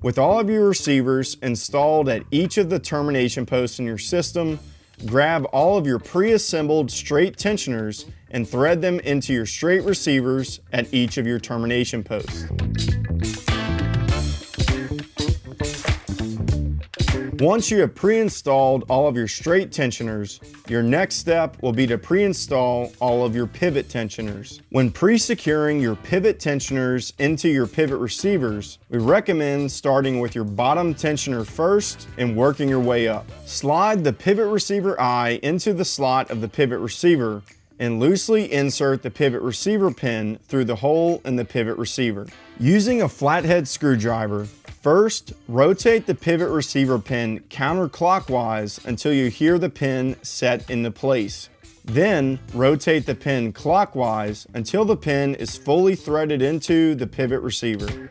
With all of your receivers installed at each of the termination posts in your system, grab all of your pre-assembled straight tensioners and thread them into your straight receivers at each of your termination posts. Once you have pre-installed all of your straight tensioners, your next step will be to pre-install all of your pivot tensioners. When pre-securing your pivot tensioners into your pivot receivers, we recommend starting with your bottom tensioner first and working your way up. Slide the pivot receiver eye into the slot of the pivot receiver and loosely insert the pivot receiver pin through the hole in the pivot receiver. Using a flathead screwdriver, first, rotate the pivot receiver pin counterclockwise until you hear the pin set into place. Then, rotate the pin clockwise until the pin is fully threaded into the pivot receiver.